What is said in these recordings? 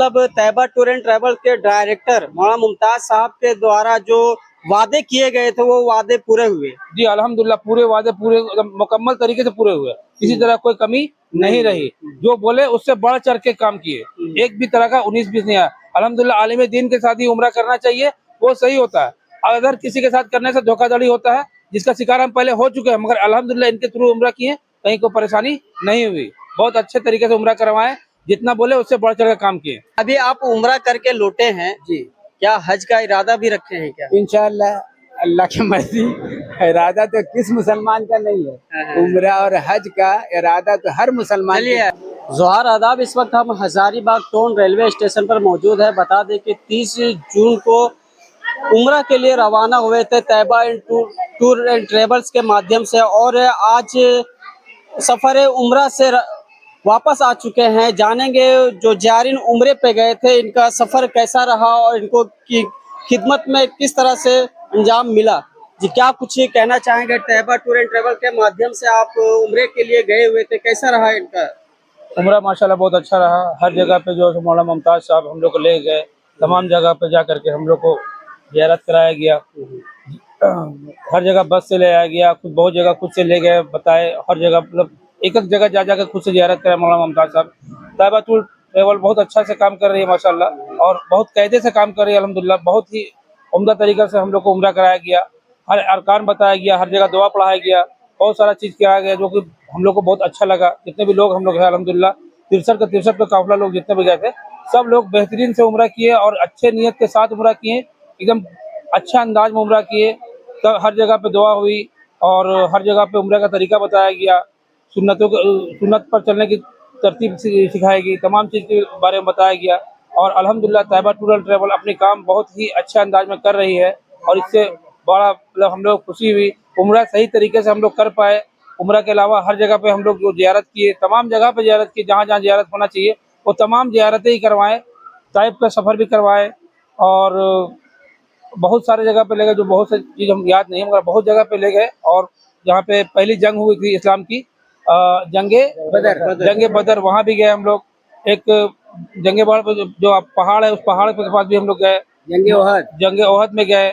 मतलब Taiba tour and travel के director मौलाना मुमताज साहब के द्वारा जो वादे किए गए थे वो वादे पूरे हुए। जी अल्हम्दुलिल्लाह पूरे वादे पूरे एकदम मुकम्मल तरीके से पूरे हुए, किसी तरह कोई कमी नहीं रही। जो बोले उससे बढ़ चढ़ के काम किए, एक भी तरह का 19-20 नहीं आया। अल्हम्दुलिल्लाह आलिम दीन के साथ ही उम्रा करना चाहिए, वो सही होता है। अगर किसी के साथ करने से धोखाधड़ी होता है, जिसका शिकार हम पहले हो चुके हैं, मगर अल्हम्दुलिल्लाह इनके थ्रू उम्रा किए, कहीं कोई परेशानी नहीं हुई। बहुत अच्छे तरीके से उम्रा करवाए, जितना बोले उससे बढ़ चढ़ कर काम किए। अभी आप उम्रा करके लौटे हैं जी क्या हज का इरादा भी रखे हैं क्या? इंशाअल्लाह अल्लाह की मर्जी। इरादा तो किस मुसलमान का नहीं है, उम्रा और हज का इरादा तो हर मुसलमान चलिए जोहार आदाब, इस वक्त हम हजारीबाग टोन रेलवे स्टेशन पर मौजूद है। बता दें कि 30 जून को उम्रा के लिए रवाना हुए थे तैयबा टूर एंड ट्रेवल्स के माध्यम से, और आज सफर उम्रा से वापस आ चुके हैं। जानेंगे जो जारिन उम्रे पे गए थे इनका सफर कैसा रहा और इनको की खिदमत में किस तरह से अंजाम मिला। जी क्या कुछ कहना चाहेंगे? तैयबा टूर एंड ट्रेवल के माध्यम से आप उम्रे के लिए गए हुए थे, कैसा रहा इनका? उम्रा माशाल्लाह बहुत अच्छा रहा। हर जगह पे जो है मौलाना मुमताज साहब हम लोग को ले गए, तमाम जगह पे जा करके हम लोग को ज़ियारत कराया गया। हर जगह बस से ले आया गया, खुद बहुत जगह खुद से ले गए, बताए हर जगह, मतलब एक एक जगह जा जाकर खुद से ज़ियारत कराया मौलाना मुमताज साहब। तैयबा टूर ट्रैवल बहुत अच्छा से काम कर रही है माशाल्लाह, और बहुत कायदे से काम कर रही है अल्हम्दुलिल्लाह। बहुत ही उम्दा तरीक़ा से हम लोग को उम्रा कराया गया, हर अरकान बताया गया, हर जगह दुआ पढ़ाया गया, बहुत सारा चीज़ किया गया जो कि हम लोग को बहुत अच्छा लगा। जितने भी लोग हम लोग हैं अल्हम्दुलिल्लाह 63 का काफिला लोग जितने भी गए थे, सब लोग बेहतरीन से उम्रा किए और अच्छे नियत के साथ उम्रा किए, एकदम अच्छा अंदाज में उम्रा किए। तो हर जगह पे दुआ हुई और हर जगह पे उम्रा का तरीका बताया गया, सुन्नत पर चलने की तरतीब सिखाई गई, तमाम चीज़ के बारे में बताया गया। और अल्हम्दुलिल्लाह तैयबा टूर एंड ट्रैवल अपने काम बहुत ही अच्छे अंदाज में कर रही है, और इससे बड़ा मतलब हम लोग खुशी हुई। उम्रा सही तरीके से हम लोग कर पाए। उम्रा के अलावा हर जगह पे हम लोग जो ज़ियारत किए, तमाम जगह पे ज़ियारत की, जहाँ जहाँ ज़ियारत होना चाहिए वो तमाम ज़ियारतें ही करवाएँ। ताइफ का सफ़र भी करवाए, और बहुत सारे जगह पे ले गए, जो बहुत सी चीज़ हम याद नहीं है मगर बहुत जगह पे ले गए। और जहाँ पे पहली जंग हुई थी इस्लाम की, जंगे बदर, वहाँ भी गए हम लोग। एक जंगे बदर पे जो पहाड़ है, उस पहाड़ के पास भी हम लोग गए। जंगे ओहद में गए।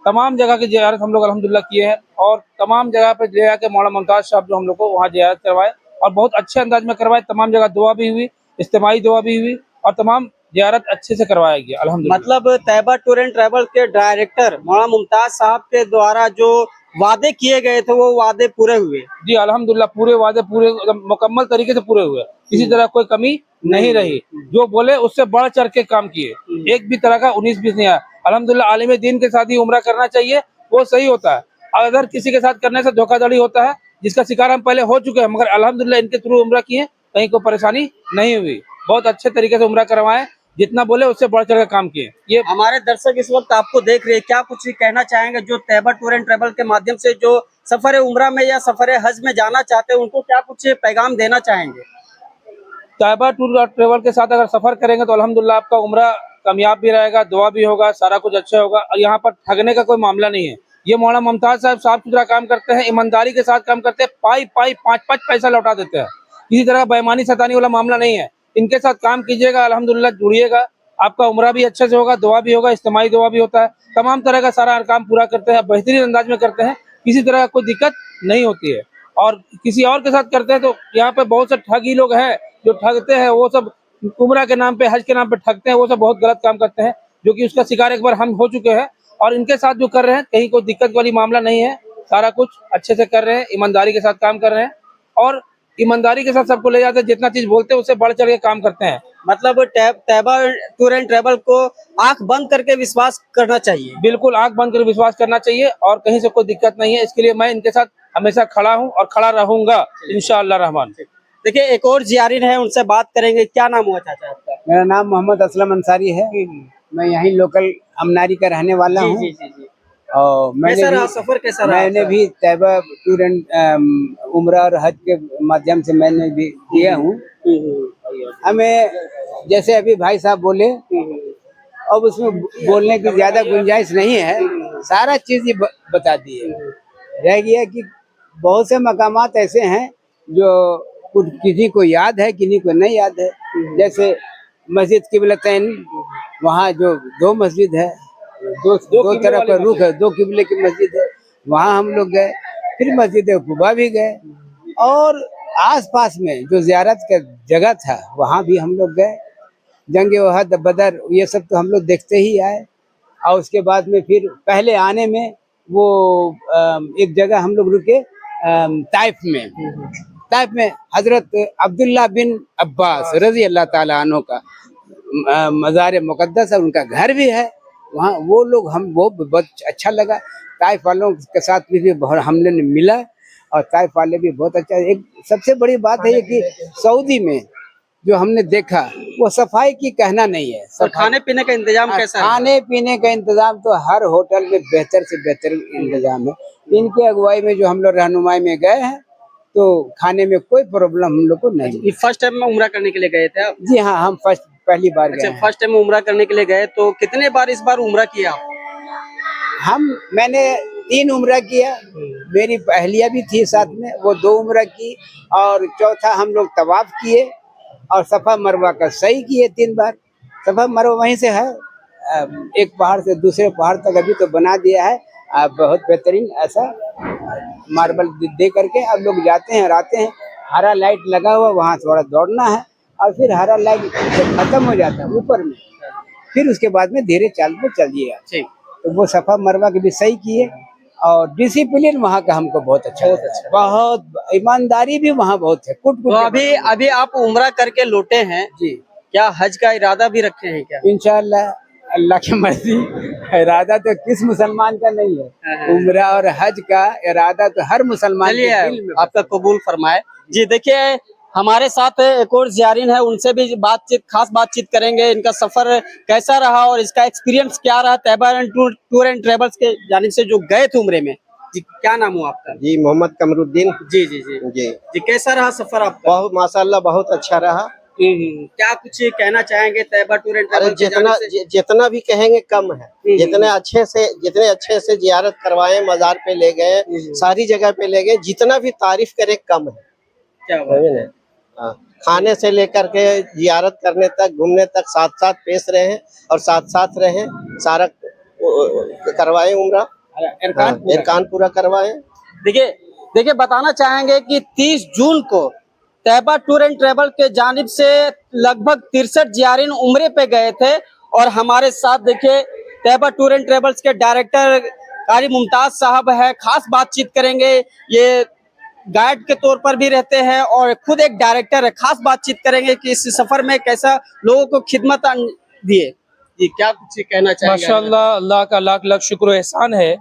तमाम जगह की ज़ियारत हम लोग अल्हम्दुलिल्लाह किए हैं, और तमाम जगह पे ले आके मौलाना मुमताज साहब जो हम लोग को वहाँ ज़ियारत करवाए, और बहुत अच्छे अंदाज में करवाए। तमाम जगह दुआ भी हुई, इज्तिमाई दुआ भी हुई, और तमाम ज़ियारत अच्छे से करवाया गया अल्हम्दुलिल्लाह। मतलब तैयबा टूर एंड ट्रैवल के डायरेक्टर मौलाना मुमताज साहब के द्वारा जो वादे किए गए थे वो वादे पूरे हुए। जी अल्हम्दुलिल्लाह पूरे वादे पूरे एकदम मुकम्मल तरीके से पूरे हुए, किसी तरह कोई कमी नहीं रही। जो बोले उससे बढ़ चढ़ के काम किए, एक भी तरह का 19-20 नहीं आया। अल्हम्दुलिल्लाह आलिम दीन के साथ ही उम्रा करना चाहिए, वो सही होता है। अगर किसी के साथ करने से धोखाधड़ी होता है, जिसका शिकार हम पहले हो चुके हैं, मगर अल्हम्दुलिल्लाह इनके थ्रू उम्रा किए, कहीं कोई परेशानी नहीं हुई। बहुत अच्छे तरीके से उम्रा करवाए, जितना बोले उससे बढ़ चढ़ कर काम किए। ये हमारे दर्शक इस वक्त आपको देख रहे हैं, क्या कुछ कहना चाहेंगे जो तैयबा टूर एंड ट्रैवल के माध्यम से जो सफर उम्रा में या सफर हज में जाना चाहते हैं उनको क्या कुछ पैगाम देना चाहेंगे? तैयबा टूर और ट्रैवल के साथ अगर सफर करेंगे तो अल्हम्दुलिल्लाह आपका उम्रा कामयाब भी रहेगा, दुआ भी होगा, सारा कुछ अच्छा होगा। और यहाँ पर ठगने का कोई मामला नहीं है। ये मौलाना मुमताज साहब साफ सुथरा काम करते हैं, ईमानदारी के साथ काम करते हैं, पाई 5-5 पैसा लौटा देते हैं। किसी तरह का बेईमानी सतानी वाला मामला नहीं है। इनके साथ काम कीजिएगा, अल्हम्दुलिल्लाह जुड़िएगा, आपका उम्रा भी अच्छे से होगा, दुआ भी होगा, इज्तिमाई दुआ भी होता है। तमाम तरह का सारा काम पूरा करते हैं, बेहतरीन अंदाज में करते हैं, किसी तरह का कोई दिक्कत नहीं होती है। और किसी और के साथ करते हैं तो यहाँ पे बहुत से ठगी लोग हैं जो ठगते हैं, वो सब उम्रा के नाम पे, हज के नाम पे ठगते हैं, वो सब बहुत गलत काम करते हैं, जो कि उसका शिकार एक बार हम हो चुके हैं। और इनके साथ जो कर रहे हैं, कहीं कोई दिक्कत वाली मामला नहीं है, सारा कुछ अच्छे से कर रहे हैं, ईमानदारी के साथ काम कर रहे हैं, और ईमानदारी के साथ सबको ले जाते हैं, जितना चीज बोलते हैं उससे बढ़ चढ़ के काम करते हैं। मतलब तैयबा टूर एंड ट्रैवल को आंख बंद करके विश्वास करना चाहिए। बिल्कुल आंख बंद कर विश्वास करना चाहिए, और कहीं से कोई दिक्कत नहीं है। इसके लिए मैं इनके साथ हमेशा खड़ा हूँ और खड़ा रहूंगा इंशाअल्लाह रहमान। देखिए एक और जियारिन है, उनसे बात करेंगे। क्या नाम हुआ चाचा आपका? मेरा नाम मोहम्मद असलम अंसारी है। मैं यहीं लोकल अमनारी का रहने वाला हूँ। जी। और कैसा रहा सफर, कैसा रहा मैंने आपका? भी तैयबा टूर एंड उम्रा और हज के माध्यम से मैंने भी किया हूँ। हमें जैसे अभी भाई साहब बोले, अब उसमें बोलने की ज्यादा गुंजाइश नहीं है, सारा चीज ही बता दिए। रह गया कि बहुत से मकामात ऐसे हैं जो कुछ किसी को याद है, किसी को नहीं याद है। जैसे मस्जिद किबलतैन, वहाँ जो दो मस्जिद है, दो तरफ का रुख है, दो किबले की मस्जिद है, वहाँ हम लोग गए। फिर मस्जिद कुबा भी गए और आसपास में जो ज़ियारत का जगह था वहाँ भी हम लोग गए। जंग ओहद, बदर, ये सब तो हम लोग देखते ही आए। और उसके बाद में फिर पहले आने में वो एक जगह हम लोग रुके ताइफ में। ताइफ में हजरत अब्दुल्ला बिन अब्बास रजी अल्लाह ताला अन्हु का मज़ार मुक़द्दस है, उनका घर भी है वहाँ। वो लोग हम वो बहुत अच्छा लगा। ताइफ वालों के साथ भी बहुत हमने मिला और ताइफ वाले भी बहुत अच्छा। एक सबसे बड़ी बात है ये कि सऊदी में जो हमने देखा वो सफाई की कहना नहीं है। और खाने पीने का इंतजाम कैसा है? खाने पीने का इंतजाम तो हर होटल में बेहतर से बेहतर इंतजाम है। इनके अगुवाई में जो हम लोग रहनुमाई में गए हैं तो खाने में कोई प्रॉब्लम हम लोग को नहीं। ये फर्स्ट टाइम में उम्रा करने के लिए गए थे आप? जी हाँ, हम पहली बार गए अच्छा, हैं। फर्स्ट टाइम उम्रा करने के लिए गए तो कितने बार इस बार उम्रा किया आप? मैंने 3 उम्रा किया। मेरी अहलिया भी थी साथ में, वो 2 उम्रा की और चौथा हम लोग तवाफ किए और सफ़ा मरवा का सही किए 3 बार। सफ़ा मरवा वहीं से है, एक पहाड़ से दूसरे पहाड़ तक अभी तो बना दिया है। बहुत बेहतरीन ऐसा मार्बल दे करके अब लोग जाते हैं और आते हैं। हरा लाइट लगा हुआ, वहाँ थोड़ा दौड़ना है और फिर हरा लाइट जब खत्म हो जाता है ऊपर में, फिर उसके बाद में धीरे चाल पे चलिएगा। ठीक। तो वो सफ़ा मरवा के भी सही किए और डिसिप्लिन वहाँ का हमको बहुत अच्छा लगा। बहुत ईमानदारी भी वहाँ बहुत है। तो अभी आप उम्रा करके लौटे हैं जी, क्या हज का इरादा भी रखे हैं क्या? इंशाअल्लाह अल्लाह की मर्जी। इरादा तो किस मुसलमान का नहीं है, उम्रा और हज का इरादा तो हर मुसलमान के दिल में। आपका कबूल फरमाए। जी देखिए, हमारे साथ एक और ज़ियारीन है, उनसे भी खास बातचीत करेंगे। इनका सफर कैसा रहा और इसका एक्सपीरियंस क्या रहा तैयबा टूर एंड ट्रेवल्स के जानिब से जो गए थे उम्रे में। जी क्या नाम हुआ आपका? जी मोहम्मद कमरुद्दीन। जी जी जी जी जी कैसा रहा सफर आपका? बहुत माशाल्लाह बहुत अच्छा रहा। क्या कुछ कहना चाहेंगे तैयबा टूर एंड अरे ट्रेवल्स जितना भी कहेंगे कम है। जितने अच्छे से जियारत करवाए, मजार पे ले गए, सारी जगह पे ले गए, जितना भी तारीफ करे कम है। क्या बात है? हाँ, खाने से लेकर के जियारत करने तक, घूमने तक साथ साथ पेश रहे और साथ साथ रहे, सारा करवाए उम्रा, इरकान पूरा करवाए। देखिए बताना चाहेंगे कि 30 जून को तैयबा टूर एंड ट्रेवल के जानिब से लगभग 63 ज़ियारीन उम्रे पे गए थे और हमारे साथ देखिए तैयबा टूर एंड ट्रेवल्स के डायरेक्टर कारी मुमताज साहब है। खास बातचीत करेंगे, ये गाइड के तौर पर भी रहते हैं और खुद एक डायरेक्टर है। खास बातचीत करेंगे कि इस सफर में कैसा लोगों को खिदमत दिए। जी क्या कुछ कहना चाहेंगे? माशाअल्लाह, अल्लाह का लाख लाख शुक्र एहसान है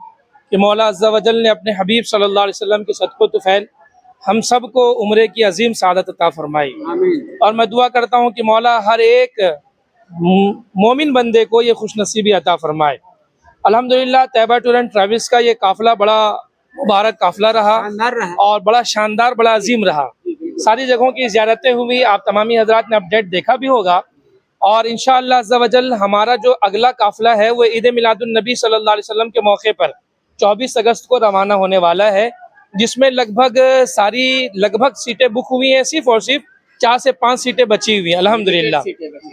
कि मौला अज़्ज़ा वजल ने अपने हबीब सल्लल्लाहु अलैहि वसल्लम के सदक़ो तुफ़ैल हम सब को उम्रे की अजीम सादत अता फरमाई। और मैं दुआ करता हूँ कि मौला हर एक मोमिन बंदे को ये खुश नसीबी अता फरमाए। अल्हम्दुलिल्लाह तैयबा टूर एंड ट्रैवल्स का ये काफ़िला बड़ा मुबारक काफ़िला रहा और बड़ा शानदार, बड़ा अजीम रहा। सारी जगहों की ज़ियारतें हुई, आप तमामी हज़रात ने अपडेट देखा भी होगा। और इंशाअल्लाह अज़्ज़ा वजल हमारा जो अगला काफ़िला है वो ईद मिलादुन नबी सल्लल्लाहु अलैहि वसल्लम के मौके पर 24 अगस्त को रवाना होने वाला है, जिसमें लगभग सीटें बुक हुई हैं। सिर्फ और सिर्फ 4 से 5 सीटें बची हुई हैं। अल्हम्दुलिल्लाह,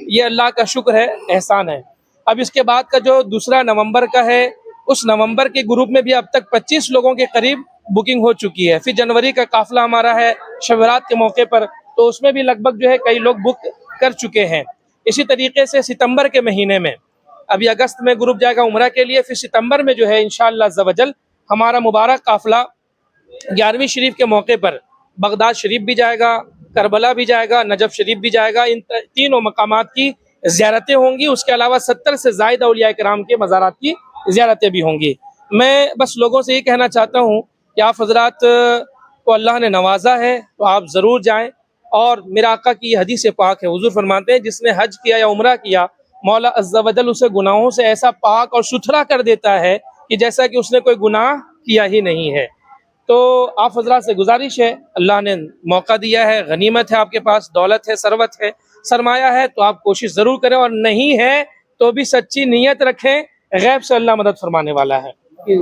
ये अल्लाह का शुक्र है, एहसान है। अब इसके बाद का जो दूसरा नवंबर का है, उस नवंबर के ग्रुप में भी अब तक 25 लोगों के करीब बुकिंग हो चुकी है। फिर जनवरी का काफ़िला हमारा है शब-ए-बारात के मौके पर, तो उसमें भी लगभग जो है कई लोग बुक कर चुके हैं। इसी तरीके से सितंबर के महीने में, अभी अगस्त में ग्रुप जाएगा उम्रा के लिए, फिर सितंबर में जो है इंशाअल्लाह अज़्ज़ा वजल हमारा मुबारक काफ़िला 11वीं शरीफ के मौके पर बगदाद शरीफ भी जाएगा, करबला भी जाएगा, नजफ शरीफ भी जाएगा। इन तीनों मकामात की ज़ियारतें होंगी। उसके अलावा 70 से ज़ायद औलिया किराम के मज़ारात की ज़ियारतें भी होंगी। मैं बस लोगों से ये कहना चाहता हूँ कि आप हज़रात को अल्लाह ने नवाजा है तो आप ज़रूर जाएँ। और मेरा आका की हदीस पाक है, हुज़ूर फरमाते हैं जिसने हज किया या उम्रा किया, मौला अज़्ज़ा वजल उसे गुनाहों से ऐसा पाक और सुथरा कर देता है कि जैसा कि उसने कोई गुनाह किया ही नहीं है। तो आप हज़रात से गुजारिश है, अल्लाह ने मौका दिया है, गनीमत है, आपके पास दौलत है, सरवत है, सरमाया है, तो आप कोशिश ज़रूर करें। और नहीं है तो भी सच्ची नीयत रखें, गैब से अल्लाह मदद फरमाने वाला है।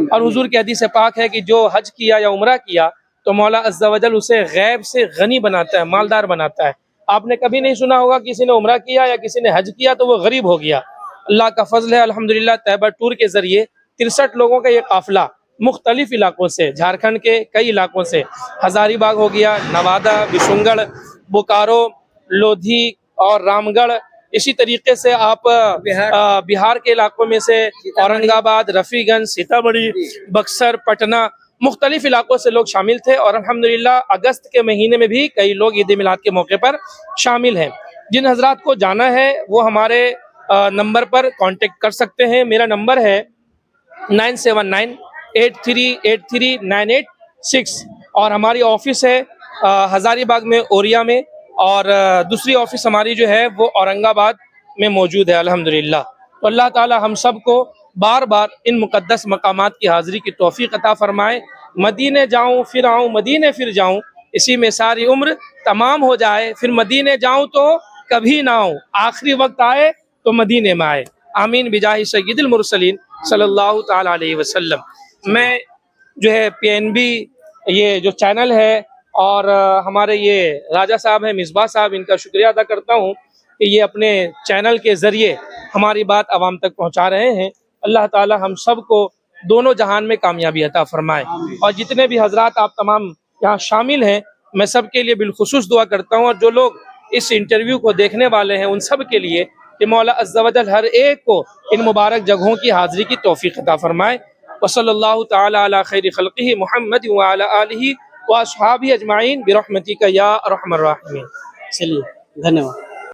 और हुज़ूर की हदीस पाक है कि जो हज किया या उम्रा किया तो मौला अज़्ज़ा वजल उसे गैब से गनी बनाता है, मालदार बनाता है। आपने कभी नहीं सुना होगा किसी ने उम्रा किया या किसी ने हज किया तो वो गरीब हो गया। अल्लाह का फजल है अल्हम्दुलिल्लाह, तैयबा टूर के जरिए 63 लोगों का ये काफिला मुख्तलिफ इलाकों से, झारखंड के कई इलाकों से, हजारीबाग हो गया, नवादा, बिशुनगढ़, बोकारो, लोधी और रामगढ़, इसी तरीके से आप बिहार के इलाकों में से औरंगाबाद, रफीगंज, सीतामढ़ी, बक्सर, पटना, मुख्तलिफ इलाकों से लोग शामिल थे। और अल्हम्दुलिल्लाह अगस्त के महीने में भी कई लोग ईद मिलाद के मौके पर शामिल हैं। जिन हजरात को जाना है वो हमारे नंबर पर कांटेक्ट कर सकते हैं। मेरा नंबर है 9798383986 और हमारी ऑफिस है हजारीबाग में, ओरिया में, और दूसरी ऑफिस हमारी जो है वो औरंगाबाद में मौजूद है अल्हम्दुलिल्लाह। तो अल्लाह ताला हम सब को बार बार इन मुकद्दस मकामात की हाज़िरी की तौफीक अता फरमाए। मदीने जाऊं फिर आऊं, मदीने फिर जाऊं, इसी में सारी उम्र तमाम हो जाए। फिर मदीने जाऊं तो कभी ना आऊं, आखिरी वक्त आए तो मदीने में आए। आमीन बिजाहि सय्यिदुल मुरसलीन सल्लल्लाहु ताला अलैहि वसल्लम। मैं जो है PNB ये जो चैनल है और हमारे ये राजा साहब हैं, मिसबा साहब, इनका शुक्रिया अदा करता हूँ कि ये अपने चैनल के ज़रिए हमारी बात आवाम तक पहुँचा रहे हैं। अल्लाह ताला हम सब को दोनों जहान में कामयाबी अता फरमाए। और जितने भी हजरात आप तमाम यहाँ शामिल हैं, मैं सब के लिए बिलखुसूस दुआ करता हूँ, और जो लोग इस इंटरव्यू को देखने वाले हैं उन सब के लिए कि मौला अज़्ज़ा वजल हर एक को इन मुबारक जगहों की हाज़िरी की तौफीक अता फरमाए। वसल्लल्लाहु ताला अला खैरि खल्क़िही मुहम्मद व अला आलिही व अस्हाबिही अजमाइन बिरहमतिका या अरहमर राहिमीन। चलिए, धन्यवाद।